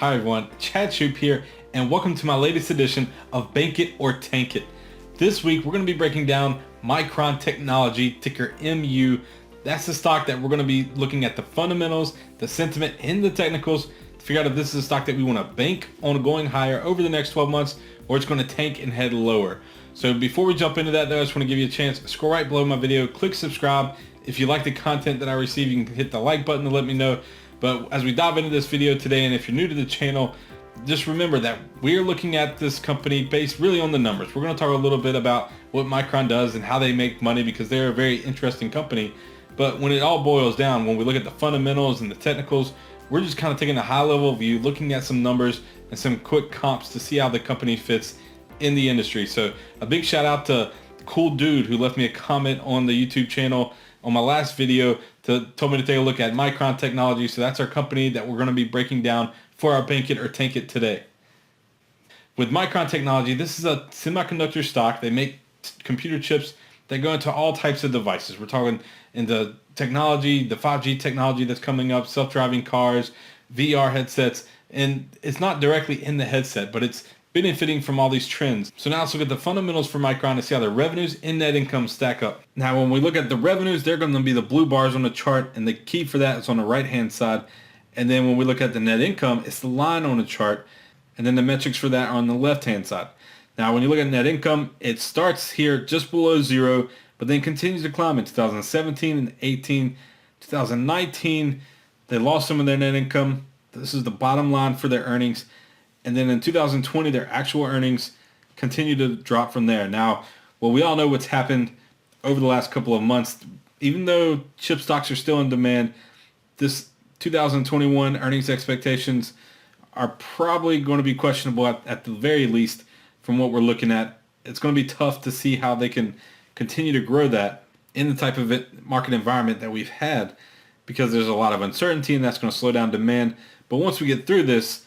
Hi everyone, Chad Shoop here, and welcome to my latest edition of Bank It or Tank It. This week we're going to be breaking down Micron Technology, ticker MU. That's the stock that we're going to be looking at the fundamentals, the sentiment, and the technicals to figure out if this is a stock that we want to bank on going higher over the next 12 months or it's going to tank and head lower. So before we jump into that though, I just want to give you a chance. Scroll right below my video, click subscribe. If you like the content that I receive, you can hit the like button to let me know. But as we dive into this video today, and if you're new to the channel, just remember that we're looking at this company based really on the numbers. We're going to talk a little bit about what Micron does and how they make money because they're a very interesting company. But when it all boils down, when we look at the fundamentals and the technicals, we're just kind of taking a high level view, looking at some numbers and some quick comps to see how the company fits in the industry. So a big shout out to Cool Dude who left me a comment on the YouTube channel on my last video told me to take a look at Micron Technology. So that's our company that we're going to be breaking down for our Bank It or Tank It today. With Micron Technology, this is a semiconductor stock. They make computer chips that go into all types of devices. We're talking into technology, the 5G technology that's coming up, self-driving cars, VR headsets, and it's not directly in the headset, but it's benefiting from all these trends. So now let's look at the fundamentals for Micron to see how their revenues and net income stack up. Now when we look at the revenues, they're going to be the blue bars on the chart, and the key for that is on the right hand side. And then when we look at the net income, it's the line on the chart, and then the metrics for that are on the left hand side. Now when you look at net income, it starts here just below zero, but then continues to climb in 2017 and 18. 2019, they lost some of their net income. This is the bottom line for their earnings. And then in 2020, their actual earnings continue to drop from there. Now, well, we all know what's happened over the last couple of months. Even though chip stocks are still in demand, this 2021 earnings expectations are probably going to be questionable at the very least from what we're looking at. It's going to be tough to see how they can continue to grow that in the type of market environment that we've had because there's a lot of uncertainty and that's going to slow down demand. But once we get through this,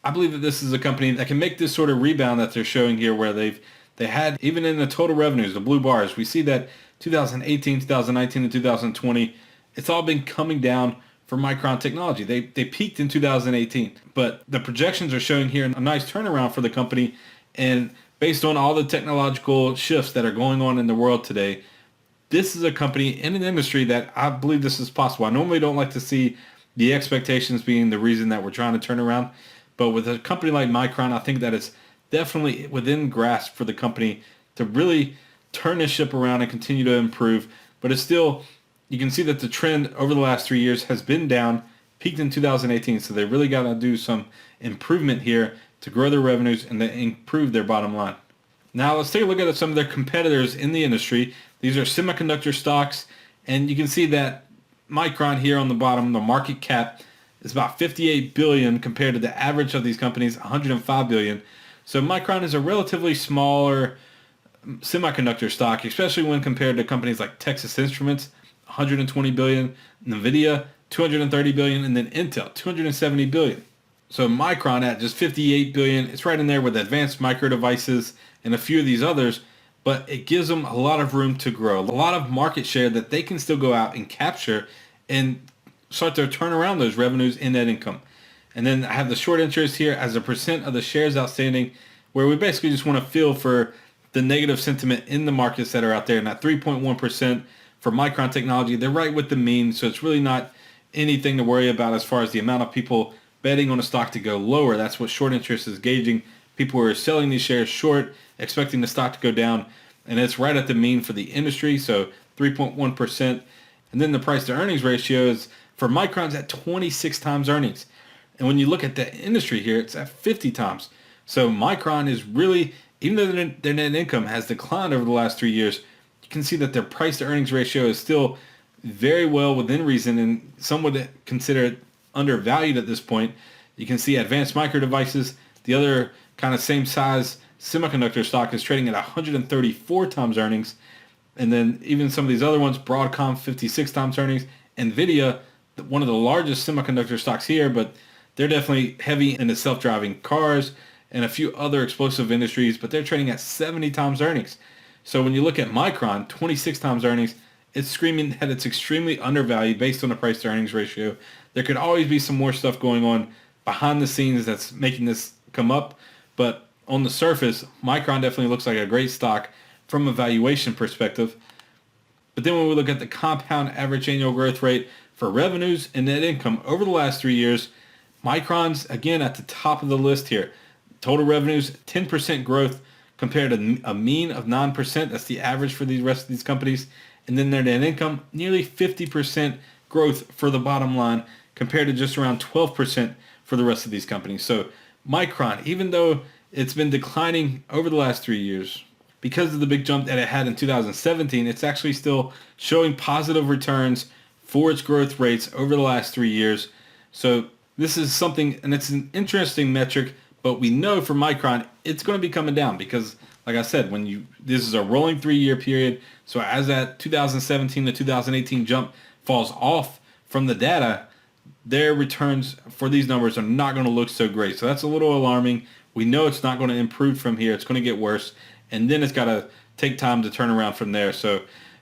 I believe that this is a company that can make this sort of rebound that they're showing here where they had, even in the total revenues, the blue bars, we see that 2018, 2019, and 2020, it's all been coming down for Micron Technology. They peaked in 2018, but the projections are showing here a nice turnaround for the company, and based on all the technological shifts that are going on in the world today, this is a company in an industry that I believe this is possible. I normally don't like to see the expectations being the reason that we're trying to turn around. But with a company like Micron, I think that it's definitely within grasp for the company to really turn this ship around and continue to improve. But it's still, you can see that the trend over the last 3 years has been down, peaked in 2018. So they really got to do some improvement here to grow their revenues and to improve their bottom line. Now let's take a look at some of their competitors in the industry. These are semiconductor stocks, and you can see that Micron here on the bottom, the market cap, is about 58 billion compared to the average of these companies, 105 billion. So Micron is a relatively smaller semiconductor stock, especially when compared to companies like Texas Instruments, 120 billion, Nvidia, 230 billion, and then Intel, 270 billion. So Micron at just 58 billion, it's right in there with advanced micro devices and a few of these others, but it gives them a lot of room to grow, a lot of market share that they can still go out and capture and start to turn around those revenues in net income. And then I have the short interest here as a percent of the shares outstanding, where we basically just want to feel for the negative sentiment in the markets that are out there. And that 3.1% for Micron Technology, they're right with the mean, so it's really not anything to worry about as far as the amount of people betting on a stock to go lower. That's what short interest is gauging. People who are selling these shares short, expecting the stock to go down, and it's right at the mean for the industry, so 3.1%. And then the price to earnings ratio is for Micron's at 26 times earnings. And when you look at the industry here, it's at 50 times. So Micron is really, even though their net income has declined over the last 3 years, you can see that their price to earnings ratio is still very well within reason, and some would consider it undervalued at this point. You can see advanced micro devices, the other kind of same size semiconductor stock is trading at 134 times earnings. And then even some of these other ones, Broadcom, 56 times earnings, Nvidia, one of the largest semiconductor stocks here, but they're definitely heavy into self-driving cars and a few other explosive industries, but they're trading at 70 times earnings. So when you look at Micron, 26 times earnings, it's screaming that it's extremely undervalued based on the price to earnings ratio. There could always be some more stuff going on behind the scenes that's making this come up. But on the surface, Micron definitely looks like a great stock from a valuation perspective. But then when we look at the compound average annual growth rate for revenues and net income over the last 3 years, Micron's again at the top of the list here. Total revenues, 10% growth compared to a mean of 9%. That's the average for the rest of these companies. And then their net income, nearly 50% growth for the bottom line compared to just around 12% for the rest of these companies. So Micron, even though it's been declining over the last 3 years, because of the big jump that it had in 2017, it's actually still showing positive returns for its growth rates over the last 3 years. So this is something, and it's an interesting metric, but we know for Micron, it's going to be coming down because, like I said, this is a rolling 3-year period. So as that 2017 to 2018 jump falls off from the data, their returns for these numbers are not going to look so great. So that's a little alarming. We know it's not going to improve from here. It's going to get worse. And then it's got to take time to turn around from there. So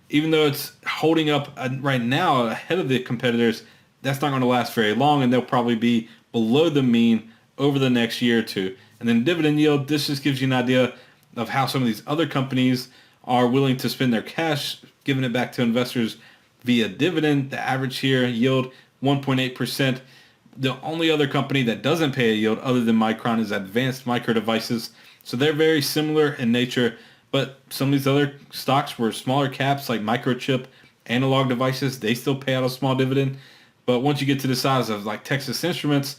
even though it's holding up right now ahead of the competitors, that's not going to last very long, and they'll probably be below the mean over the next year or two. And then dividend yield, this just gives you an idea of how some of these other companies are willing to spend their cash, giving it back to investors via dividend. The average here yield 1.8%. The only other company that doesn't pay a yield other than Micron is Advanced Micro Devices. So they're very similar in nature, but some of these other stocks were smaller caps like Microchip, Analog Devices. They still pay out a small dividend. But once you get to the size of like Texas Instruments,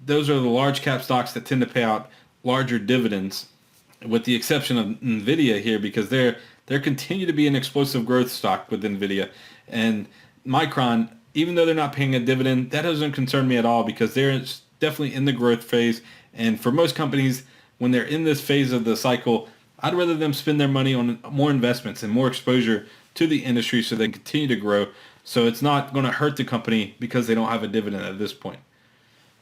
those are the large cap stocks that tend to pay out larger dividends, with the exception of Nvidia here, because they're continue to be an explosive growth stock with Nvidia. And Micron, even though they're not paying a dividend, that doesn't concern me at all because they're definitely in the growth phase. And for most companies, when they're in this phase of the cycle, I'd rather them spend their money on more investments and more exposure to the industry so they can continue to grow. So it's not going to hurt the company because they don't have a dividend at this point.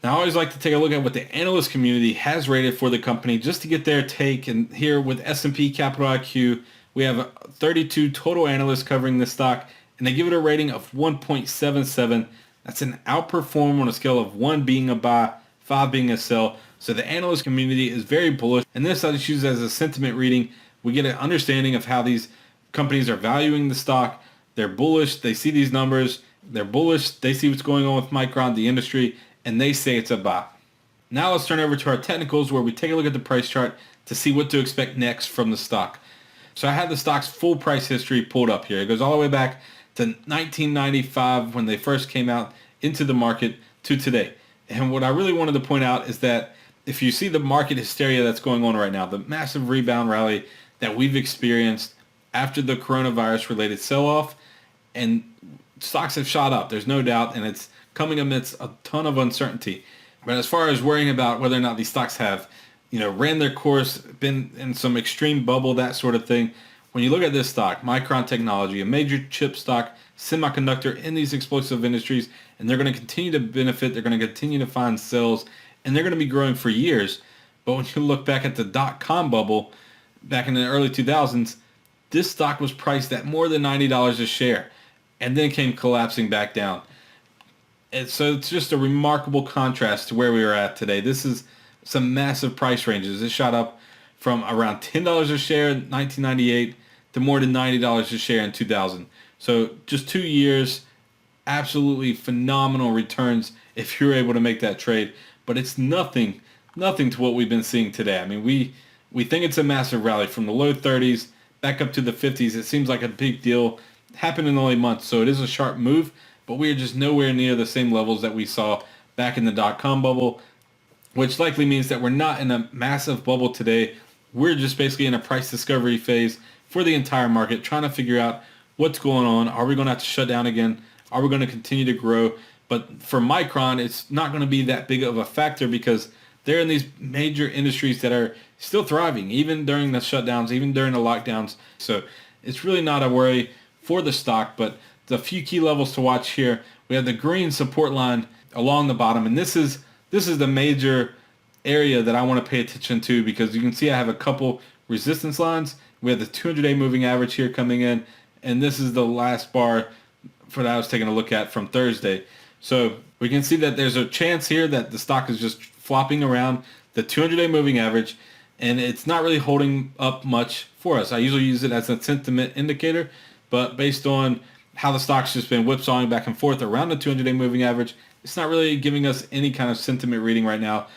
Now, I always like to take a look at what the analyst community has rated for the company just to get their take. And here with S&P Capital IQ, we have 32 total analysts covering this stock, and they give it a rating of 1.77. That's an outperform on a scale of 1 being a buy, 5 being a sell. So the analyst community is very bullish, and this I just use as a sentiment reading. We get an understanding of how these companies are valuing the stock. They're bullish. They see these numbers. They're bullish. They see what's going on with Micron, the industry, and they say it's a buy. Now let's turn over to our technicals where we take a look at the price chart to see what to expect next from the stock. So I have the stock's full price history pulled up here. It goes all the way back to 1995 when they first came out into the market to today. And what I really wanted to point out is that if you see the market hysteria that's going on right now, the massive rebound rally that we've experienced after the coronavirus related sell-off, and stocks have shot up, there's no doubt, and it's coming amidst a ton of uncertainty. But as far as worrying about whether or not these stocks have, ran their course, been in some extreme bubble, that sort of thing, when you look at this stock, Micron Technology, a major chip stock, semiconductor in these explosive industries, and they're going to continue to benefit, they're going to continue to find sales, and they're going to be growing for years. But when you look back at the dot-com bubble back in the early 2000s, this stock was priced at more than $90 a share and then came collapsing back down. And so it's just a remarkable contrast to where we are at today. This is some massive price ranges. It shot up from around $10 a share in 1998 to more than $90 a share in 2000. So just 2 years, absolutely phenomenal returns if you're able to make that trade. But it's nothing to what we've been seeing today. I mean, we think it's a massive rally from the low 30s back up to the 50s. It seems like a big deal. It happened in only months, so it is a sharp move, but we are just nowhere near the same levels that we saw back in the dot-com bubble, which likely means that we're not in a massive bubble today. We're just basically in a price discovery phase for the entire market, trying to figure out what's going on. Are we going to have to shut down again? Are we going to continue to grow? But for Micron, it's not going to be that big of a factor because they're in these major industries that are still thriving, even during the shutdowns, even during the lockdowns. So it's really not a worry for the stock, but the few key levels to watch here. We have the green support line along the bottom, and this is the major area that I want to pay attention to because you can see I have a couple resistance lines. We have the 200-day moving average here coming in, and this is the last bar for that I was taking a look at from Thursday. So We can see that there's a chance here that the stock is just flopping around the 200-day moving average, and it's not really holding up much for us. I usually use it as a sentiment indicator, but based on how the stock's just been whipsawing back and forth around the 200-day moving average, it's not really giving us any kind of sentiment reading right now.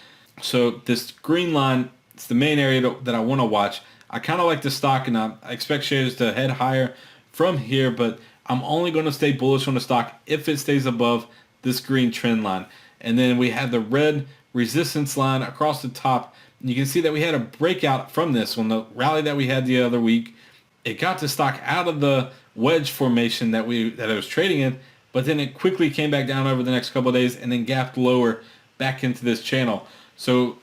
So this green line, it's the main area that I want to watch. I kind of like the stock, and I expect shares to head higher from here, but I'm only going to stay bullish on the stock if it stays above this green trend line. And then we had the red resistance line across the top. And you can see that we had a breakout from this on the rally that we had the other week. It got the stock out of the wedge formation that it was trading in, but then it quickly came back down over the next couple of days and then gapped lower back into this channel. So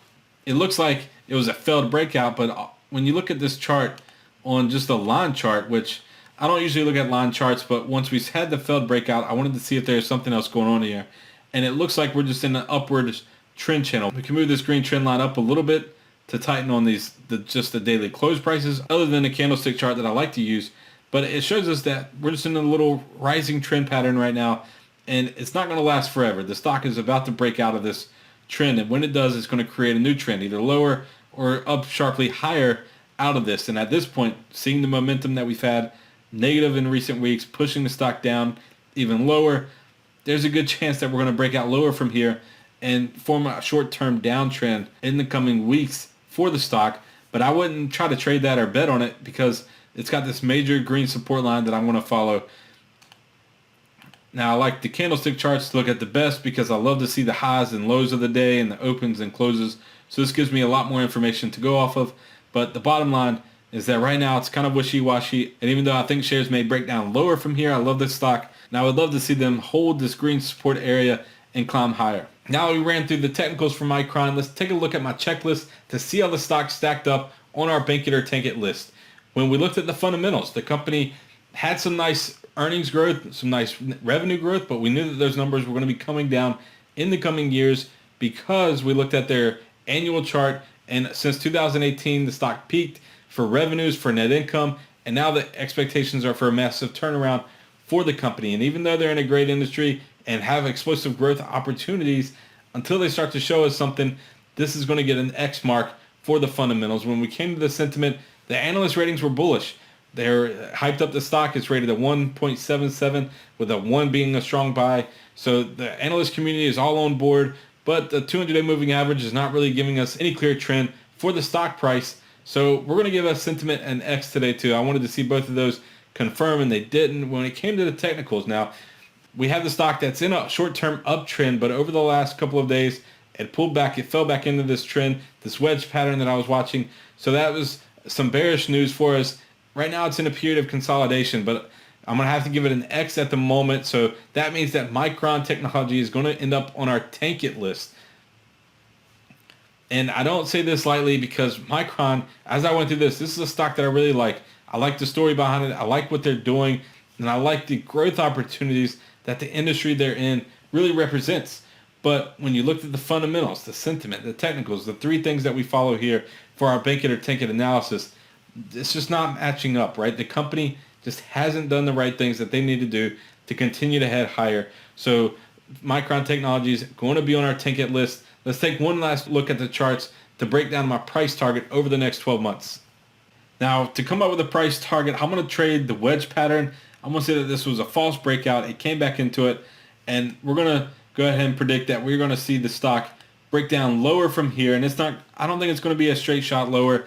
it looks like it was a failed breakout, but when you look at this chart on just a line chart, which I don't usually look at line charts, but once we had the failed breakout, I wanted to see if there's something else going on here. And it looks like we're just in an upward trend channel. We can move this green trend line up a little bit to tighten on just the daily close prices, other than the candlestick chart that I like to use. But it shows us that we're just in a little rising trend pattern right now, and it's not going to last forever. The stock is about to break out of this trend, and when it does, it's going to create a new trend, either lower or up sharply higher out of this. And at this point, seeing the momentum that we've had negative in recent weeks, pushing the stock down even lower, there's a good chance that we're going to break out lower from here and form a short-term downtrend in the coming weeks for the stock. But I wouldn't try to trade that or bet on it because it's got this major green support line that I'm going to follow. Now, I like the candlestick charts to look at the best because I love to see the highs and lows of the day and the opens and closes. So this gives me a lot more information to go off of. But the bottom line is that right now it's kind of wishy-washy. And even though I think shares may break down lower from here, I love this stock. And I would love to see them hold this green support area and climb higher. Now we ran through the technicals for Micron. Let's take a look at my checklist to see how the stock stacked up on our BankItorTankIt list. When we looked at the fundamentals, the company had some nice earnings growth, some nice revenue growth, but we knew that those numbers were going to be coming down in the coming years because we looked at their annual chart, and since 2018, the stock peaked for revenues, for net income, and now the expectations are for a massive turnaround for the company. And even though they're in a great industry and have explosive growth opportunities, until they start to show us something, this is going to get an X mark for the fundamentals. When we came to the sentiment, the analyst ratings were bullish. They're hyped up the stock. It's rated at 1.77 with a 1 being a strong buy. So the analyst community is all on board, but the 200-day moving average is not really giving us any clear trend for the stock price. So we're going to give us sentiment an X today too. I wanted to see both of those confirm, and they didn't. When it came to the technicals, now we have the stock that's in a short-term uptrend, but over the last couple of days, it pulled back. It fell back into this trend, this wedge pattern that I was watching. So that was some bearish news for us. Right now it's in a period of consolidation, but I'm going to have to give it an X at the moment. So that means that Micron Technology is going to end up on our TankIt list. And I don't say this lightly because Micron, as I went through this is a stock that I really like. I like the story behind it. I like what they're doing. And I like the growth opportunities that the industry they're in really represents. But when you look at the fundamentals, the sentiment, the technicals, the three things that we follow here for our BankItorTankIt analysis, it's just not matching up, right? The company just hasn't done the right things that they need to do to continue to head higher. So Micron Technology is going to be on our TankIt list. Let's take one last look at the charts to break down my price target over the next 12 months. Now, to come up with a price target, I'm going to trade the wedge pattern. I'm going to say that this was a false breakout. It came back into it, and we're going to go ahead and predict that we're going to see the stock break down lower from here. And I don't think it's going to be a straight shot lower.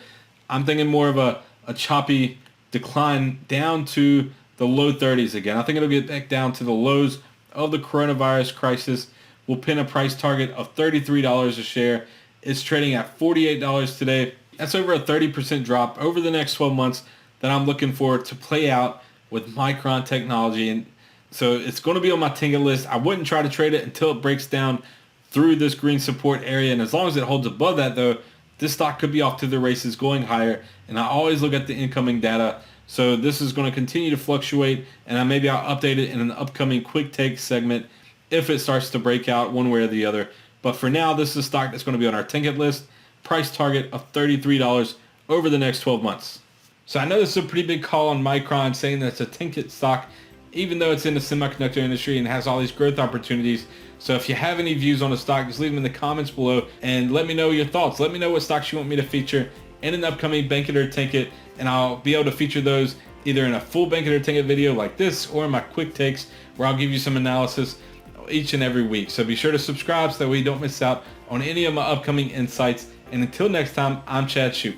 I'm thinking more of a choppy decline down to the low 30s again. I think it'll get back down to the lows of the coronavirus crisis. We'll pin a price target of $33 a share. It's trading at $48 today. That's over a 30% drop over the next 12 months that I'm looking for to play out with Micron Technology. And so it's going to be on my TankIt list. I wouldn't try to trade it until it breaks down through this green support area. And as long as it holds above that, though, this stock could be off to the races going higher. And I always look at the incoming data. So this is going to continue to fluctuate. And maybe I'll update it in an upcoming quick take segment if it starts to break out one way or the other. But for now, this is a stock that's going to be on our TankIt list. Price target of $33 over the next 12 months. So I know this is a pretty big call on Micron saying that it's a TankIt stock, even though it's in the semiconductor industry and has all these growth opportunities. So if you have any views on the stock, just leave them in the comments below and let me know your thoughts. Let me know what stocks you want me to feature in an upcoming Bank It or Tank It, and I'll be able to feature those either in a full Bank It or Tank It video like this, or in my quick takes where I'll give you some analysis each and every week. So be sure to subscribe so that way you don't miss out on any of my upcoming insights. And until next time, I'm Chad Shoup.